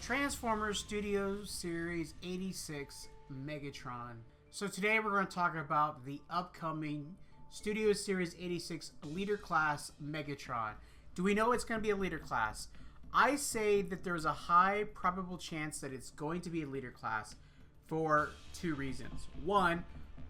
Transformers Studio Series 86 Megatron. So today we're going to talk about the upcoming Studio Series 86 Leader Class Megatron. Do we know it's going to be a Leader Class? I say that there's a high probable chance that it's going to be a Leader Class for two reasons. One,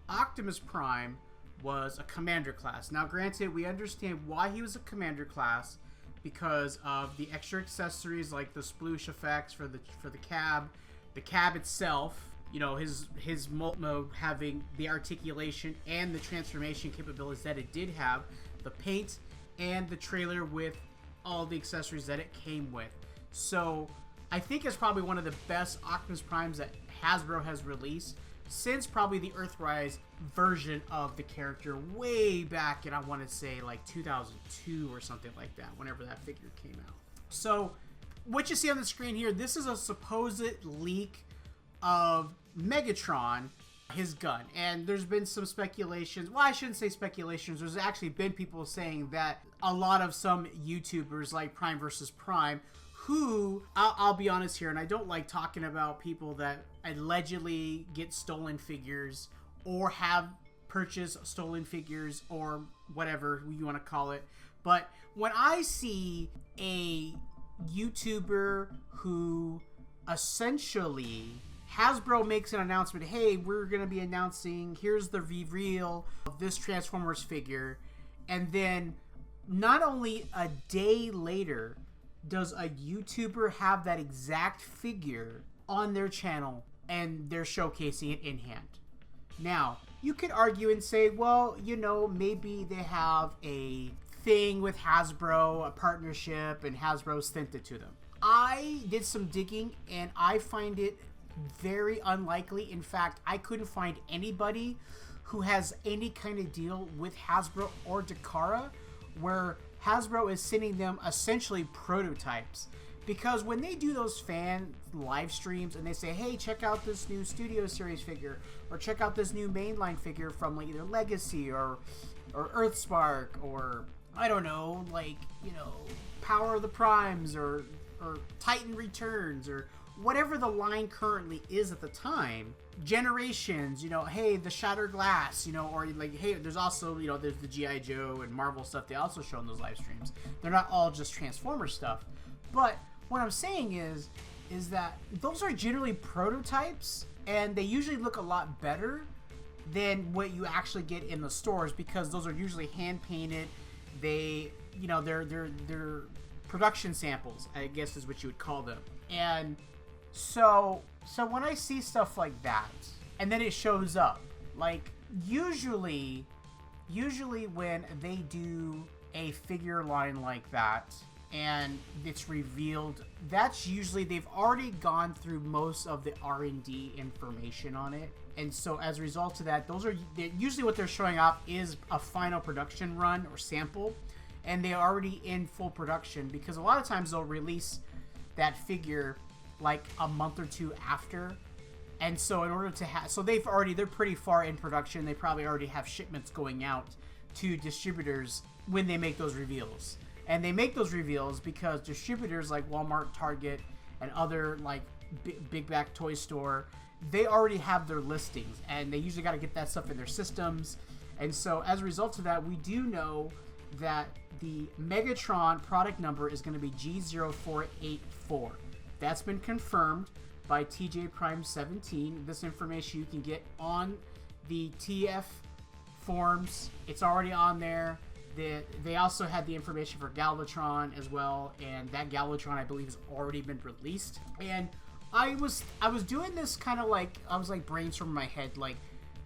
Optimus Prime was a Commander class. Now granted, we understand why he was a Commander class because of the extra accessories like the sploosh effects for the cab itself, you know, his mode having the articulation and the transformation capabilities that it did have, the paint, and the trailer with all the accessories that it came with. So I think it's probably one of the best Optimus Primes that Hasbro has released since probably the Earthrise version of the character way back in, I want to say, like 2002 or something like that, whenever that figure came out. So what you see on the screen here, this is a supposed leak of Megatron, his gun. And there's been some speculations. Well, I shouldn't say speculations. There's actually been people saying that a lot of some YouTubers like Prime vs. Prime, who, I'll be honest here, and I don't like talking about people that allegedly get stolen figures or have purchased stolen figures or whatever you want to call it. But when I see a YouTuber who essentially, Hasbro makes an announcement, hey, we're going to be announcing, here's the reveal of this Transformers figure, and then not only a day later does a YouTuber have that exact figure on their channel and they're showcasing it in hand. Now, you could argue and say, well, you know, maybe they have a thing with Hasbro, a partnership, and Hasbro sent it to them. I did some digging and I find it very unlikely. In fact, I couldn't find anybody who has any kind of deal with Hasbro or Takara where Hasbro is sending them essentially prototypes. Because when they do those fan live streams and they say, hey, check out this new Studio Series figure, or check out this new mainline figure from like either Legacy or Earthspark, or I don't know, like, you know, Power of the Primes or Titan Returns, or whatever the line currently is at the time, Generations, you know, hey, the Shattered Glass, you know, or like, hey, there's also, you know, there's the G.I. Joe and Marvel stuff they also show in those live streams. They're not all just Transformer stuff. But what I'm saying is that those are generally prototypes, and they usually look a lot better than what you actually get in the stores because those are usually hand painted. They, you know, they're production samples, I guess is what you would call them. And so when I see stuff like that, and then it shows up, like usually when they do a figure line like that and it's revealed, that's usually they've already gone through most of the R&D information on it. And so as a result of that, usually what they're showing off is a final production run or sample, and they're already in full production because a lot of times they'll release that figure like a month or two after. And so in order to have, so they're pretty far in production. They probably already have shipments going out to distributors when they make those reveals. And they make those reveals because distributors like Walmart, Target, and other like big back toy store, they already have their listings and they usually got to get that stuff in their systems. And so as a result of that, we do know that the Megatron product number is going to be G0484. That's been confirmed by TJ Prime 17. This information you can get on the TF forums. It's already on there. They also had the information for Galvatron as well, and that Galvatron I believe has already been released. And I was doing this kind of like, I was like brainstorming in my head, like,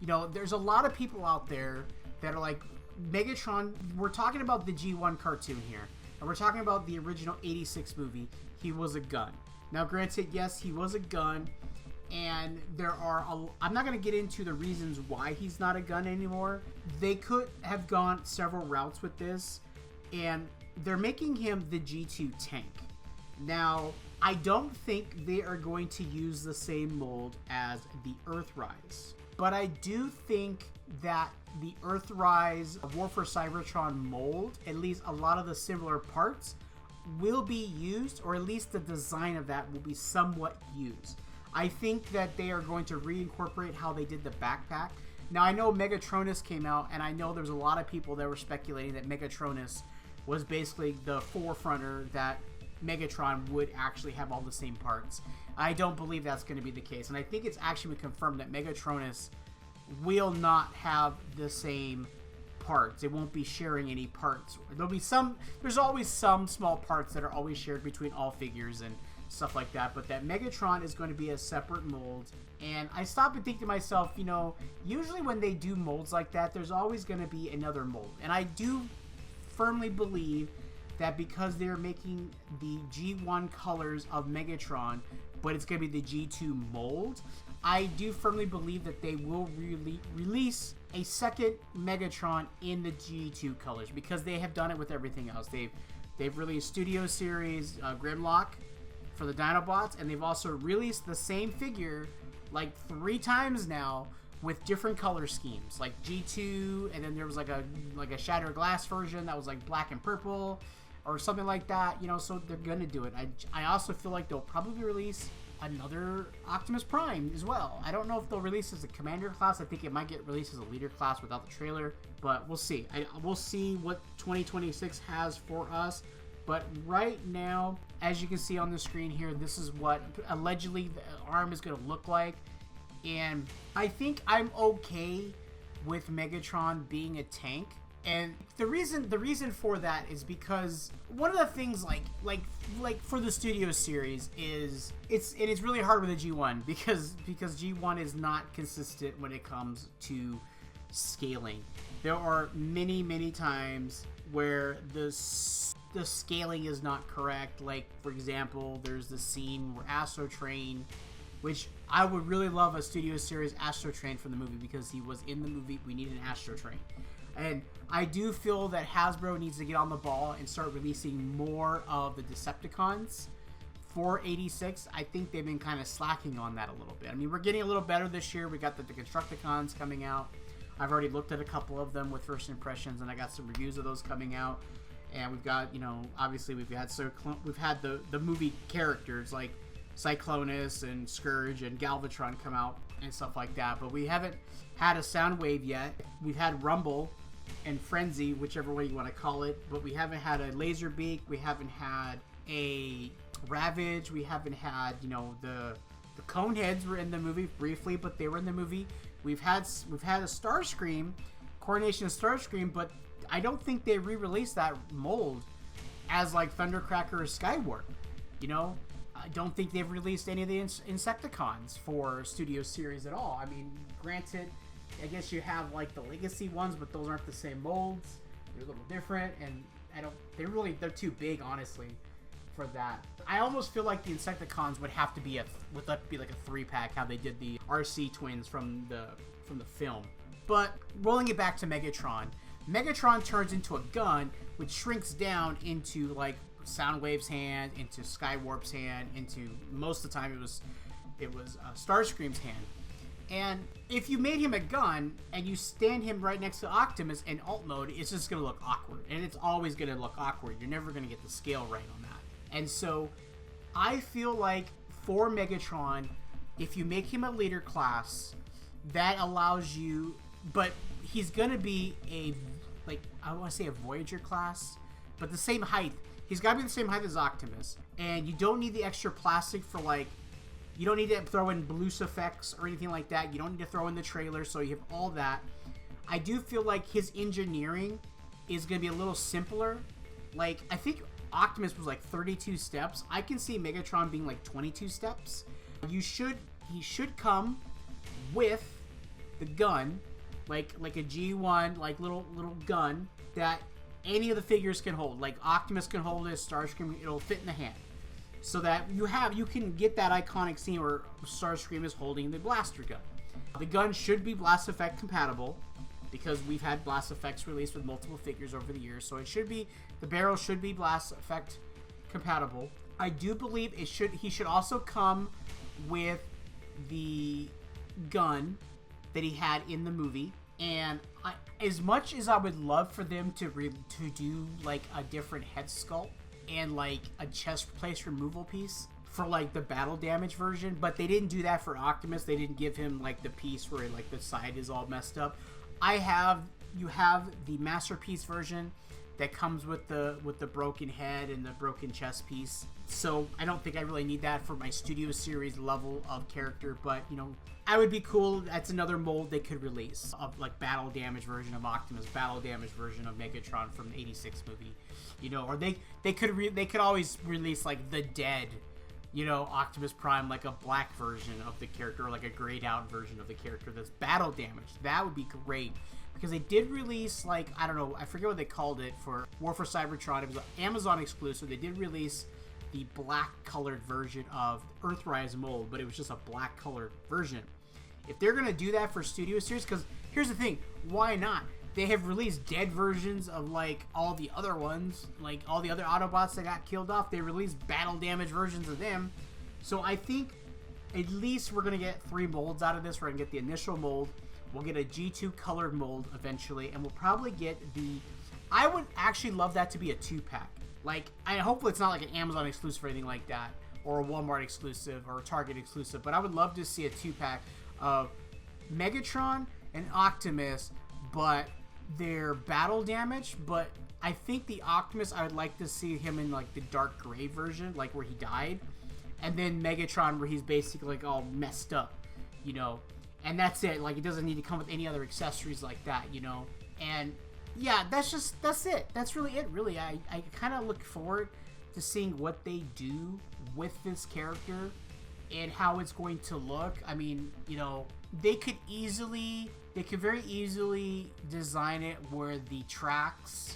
you know, there's a lot of people out there that are like, Megatron, we're talking about the G1 cartoon here, and we're talking about the original 86 movie. He was a gun. Now granted, yes, he was a gun, and I'm not going to get into the reasons why he's not a gun anymore. They could have gone several routes with this, and they're making him the G2 tank. Now, I don't think they are going to use the same mold as the Earthrise, but I do think that the Earthrise War for Cybertron mold, at least a lot of the similar parts, will be used, or at least the design of that will be somewhat used. I think that they are going to reincorporate how they did the backpack. Now, I know Megatronus came out, and I know there's a lot of people that were speculating that Megatronus was basically the forefronter that Megatron would actually have all the same parts. I don't believe that's going to be the case, and I think it's actually been confirmed that Megatronus will not have the same parts. It won't be sharing any parts. There's always some small parts that are always shared between all figures and stuff like that, but that Megatron is going to be a separate mold. And I stop and think to myself, you know, usually when they do molds like that, there's always going to be another mold. And I do firmly believe that because they're making the G1 colors of Megatron, but it's going to be the G2 mold, I do firmly believe that they will release a second Megatron in the G2 colors, because they have done it with everything else. They've released Studio Series Grimlock for the Dinobots, and they've also released the same figure like 3 times now with different color schemes, like G2, and then there was like a Shattered Glass version that was like black and purple or something like that, you know. So they're gonna do it. I also feel like they'll probably release another Optimus Prime as well. I don't know if they'll release as a commander class. I think it might get released as a leader class without the trailer, but we'll see. We'll see what 2026 has for us. But right now, as you can see on the screen here, this is what allegedly the arm is going to look like. And I think I'm okay with Megatron being a tank. And the reason for that is because one of the things like for the Studio Series is it's really hard with the G1 because G1 is not consistent when it comes to scaling. There are many times where the scaling is not correct. Like, for example, there's the scene where Astro Train, which I would really love a Studio Series Astro Train from the movie, because he was in the movie. We need an Astro Train. And I do feel that Hasbro needs to get on the ball and start releasing more of the Decepticons for 86. I think they've been kind of slacking on that a little bit. I mean, we're getting a little better this year. We got the Constructicons coming out. I've already looked at a couple of them with first impressions, and I got some reviews of those coming out. And we've got, you know, obviously we've had the movie characters like Cyclonus and Scourge and Galvatron come out and stuff like that. But we haven't had a Soundwave yet. We've had Rumble and Frenzy, whichever way you want to call it. But we haven't had a Laserbeak. We haven't had a Ravage. We haven't had, you know, the Coneheads were in the movie briefly, but they were in the movie. We've had a Starscream, Coronation of Starscream, but I don't think they re-released that mold as like Thundercracker or Skywarp. You know, I don't think they've released any of the Insecticons for Studio Series at all. I mean, granted, I guess you have like the Legacy ones, but those aren't the same molds. They're a little different, and they're too big, honestly, for that. I almost feel like the Insecticons would have to be like a 3-pack, how they did the RC twins from the film. But rolling it back to Megatron. Megatron turns into a gun, which shrinks down into like Soundwave's hand, into Skywarp's hand, into, most of the time it was Starscream's hand. And if you made him a gun and you stand him right next to Optimus in alt mode, it's just going to look awkward. And it's always going to look awkward. You're never going to get the scale right on that. And so I feel like for Megatron, if you make him a leader class, that allows you, but he's going to be I want to say a Voyager class, but the same height. He's got to be the same height as Optimus. And you don't need the extra plastic for you don't need to throw in Blues effects or anything like that. You don't need to throw in the trailer, so you have all that. I do feel like his engineering is going to be a little simpler. Like, I think Optimus was like 32 steps. I can see Megatron being like 22 steps. He should come with the gun, like a G1, like little gun that any of the figures can hold. Like Optimus can hold it, Starscream, it'll fit in the hand. So that you can get that iconic scene where Starscream is holding the blaster gun. The gun should be Blast Effect compatible, because we've had Blast Effects released with multiple figures over the years. So the barrel should be Blast Effect compatible. I do believe he should also come with the gun that he had in the movie. And as much as I would love for them to do like a different head sculpt and like a chest place removal piece for like the battle damage version, but they didn't do that for Optimus. They didn't give him like the piece where like the side is all messed up. You have the masterpiece version that comes with the broken head and the broken chest piece. So I don't think I really need that for my Studio Series level of character, but you know, I would be cool. That's another mold they could release of like battle damage version of Optimus, battle damage version of Megatron from the '86 movie, you know, or they could always release like the dead, you know, Optimus Prime, like a black version of the character, or like a grayed out version of the character that's battle damage. That would be great. Because they did release, like, I don't know, I forget what they called it for War for Cybertron. It was an Amazon exclusive. They did release the black colored version of Earthrise mold, but it was just a black colored version. If they're going to do that for Studio Series, because here's the thing, why not? They have released dead versions of, like, all the other ones, like all the other Autobots that got killed off. They released battle damage versions of them. So I think at least we're going to get 3 molds out of this. We're going to get the initial mold. We'll get a G2 colored mold eventually, and we'll probably get the... I would actually love that to be a 2-pack. Like, hopefully it's not like an Amazon exclusive or anything like that, or a Walmart exclusive, or a Target exclusive, but I would love to see a 2-pack of Megatron and Optimus, but their battle damage. But I think the Optimus, I would like to see him in, like, the dark gray version, like where he died, and then Megatron where he's basically, like, all messed up, you know. And that's it. Like, it doesn't need to come with any other accessories like that, you know? And, yeah, that's it. That's really it, really. I kind of look forward to seeing what they do with this character and how it's going to look. I mean, you know, they could very easily design it where the tracks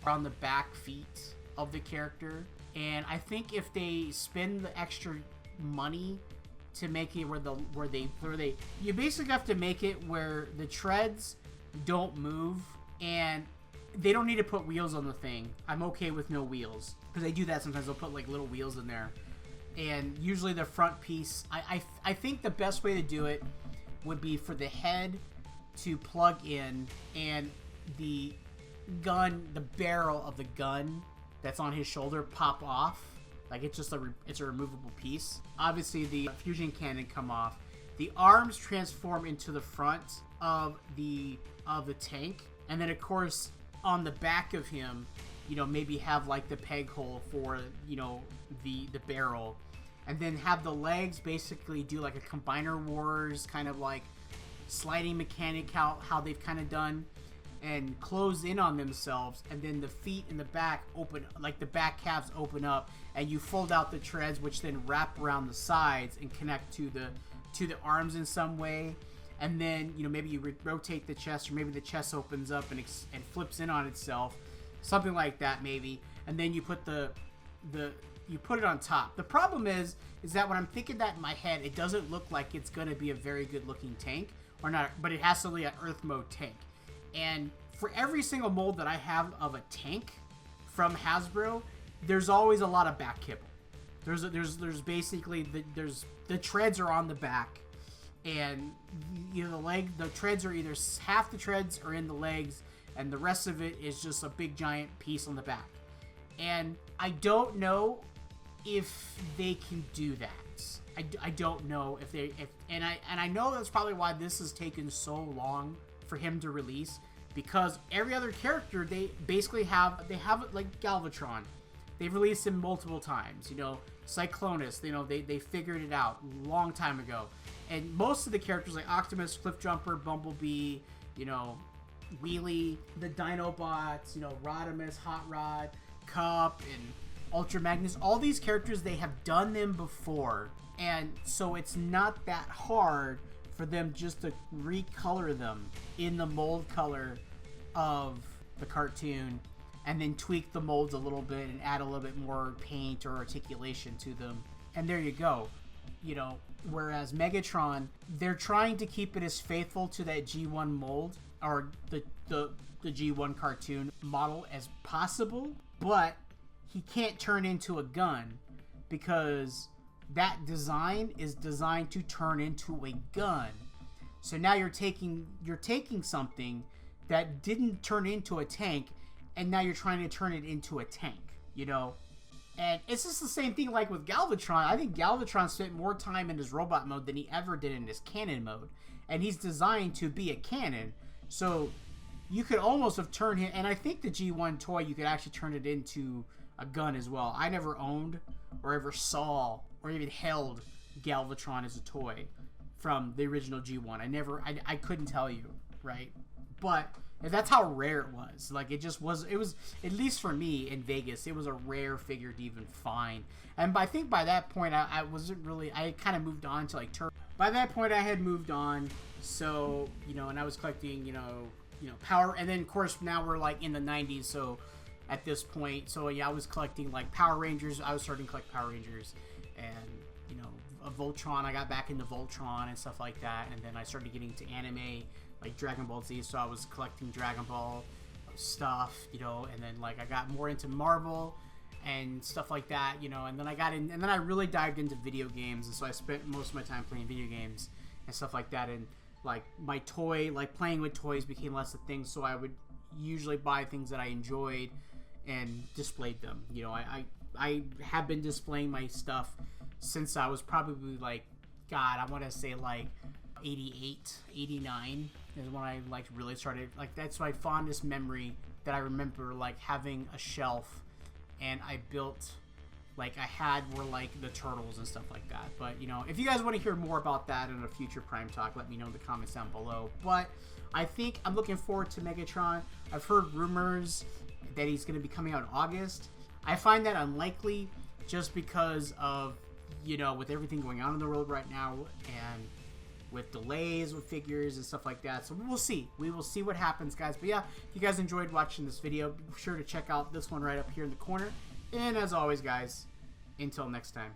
are on the back feet of the character. And I think if they spend the extra money to make it where they you basically have to make it where the treads don't move, and they don't need to put wheels on the thing. I'm okay with no wheels, because they do that sometimes. They'll put like little wheels in there, and usually the front piece, I think the best way to do it would be for the head to plug in, and the gun, the barrel of the gun that's on his shoulder, pop off. Like, it's just it's a removable piece. Obviously, the fusion cannon come off. The arms transform into the front of the tank. And then, of course, on the back of him, you know, maybe have, like, the peg hole for, you know, the barrel. And then have the legs basically do, like, a Combiner Wars kind of, like, sliding mechanic, how they've kind of done. And close in on themselves, and then the feet in the back open, like the back calves open up, and you fold out the treads, which then wrap around the sides and connect to the arms in some way. And then, you know, maybe you rotate the chest, or maybe the chest opens up and flips in on itself, something like that maybe. And then you put you put it on top. The problem is that when I'm thinking that in my head, it doesn't look like it's going to be a very good looking tank, or not, but it has to be an Earth mode tank. And for every single mold that I have of a tank from Hasbro, there's always a lot of back kibble. There's basically the treads are on the back, and you know, the treads are either half the treads are in the legs, and the rest of it is just a big giant piece on the back. And I don't know if they can do that. I don't know and I know that's probably why this has taken so long for him to release, because every other character they basically have it, like Galvatron, they've released him multiple times, you know, Cyclonus, you know, they figured it out a long time ago. And most of the characters like Optimus, Cliffjumper, Bumblebee, you know, Wheelie, the Dinobots, you know, Rodimus, Hot Rod, Cup, and Ultra Magnus, all these characters, they have done them before, and so it's not that hard for them just to recolor them in the mold color of the cartoon, and then tweak the molds a little bit and add a little bit more paint or articulation to them, and there you go. You know, whereas Megatron, they're trying to keep it as faithful to that G1 mold, or the G1 cartoon model as possible, but he can't turn into a gun, because that design is designed to turn into a gun. So now you're taking something that didn't turn into a tank, and now you're trying to turn it into a tank, you know? And it's just the same thing like with Galvatron. I think Galvatron spent more time in his robot mode than he ever did in his cannon mode. And he's designed to be a cannon. So you could almost have turned him... And I think the G1 toy, you could actually turn it into a gun as well. I never owned or ever saw or even held Galvatron as a toy from the original G1. I couldn't tell you, right? But that's how rare it was. Like, it was, at least for me in Vegas, it was a rare figure to even find. And I think by that point, I wasn't really, I kind of moved on to like Turbo. By that point, I had moved on. So, you know, and I was collecting, you know, Power. And then, of course, now we're like in the 90s. So at this point, so yeah, I was collecting like Power Rangers. I was starting to collect Power Rangers. And, you know, Voltron. I got back into Voltron and stuff like that. And then I started getting into anime, like Dragon Ball Z. So I was collecting Dragon Ball stuff, you know, and then like I got more into Marvel and stuff like that, you know, and then I got in, and then I really dived into video games, and so I spent most of my time playing video games and stuff like that, and like my toy, like playing with toys became less a thing, so I would usually buy things that I enjoyed and displayed them. You know, I have been displaying my stuff since I was probably like, God, I want to say like 88, 89 is when I like really started, like that's my fondest memory that I remember, like having a shelf and I built, like I had were like the turtles and stuff like that. But you know, if you guys want to hear more about that in a future Prime Talk, let me know in the comments down below. But I think I'm looking forward to Megatron. I've heard rumors that he's going to be coming out in August. I find that unlikely just because of, you know, with everything going on in the world right now and with delays with figures and stuff like that. So we will see. We will see what happens, guys. But yeah, if you guys enjoyed watching this video, be sure to check out this one right up here in the corner. And as always, guys, until next time.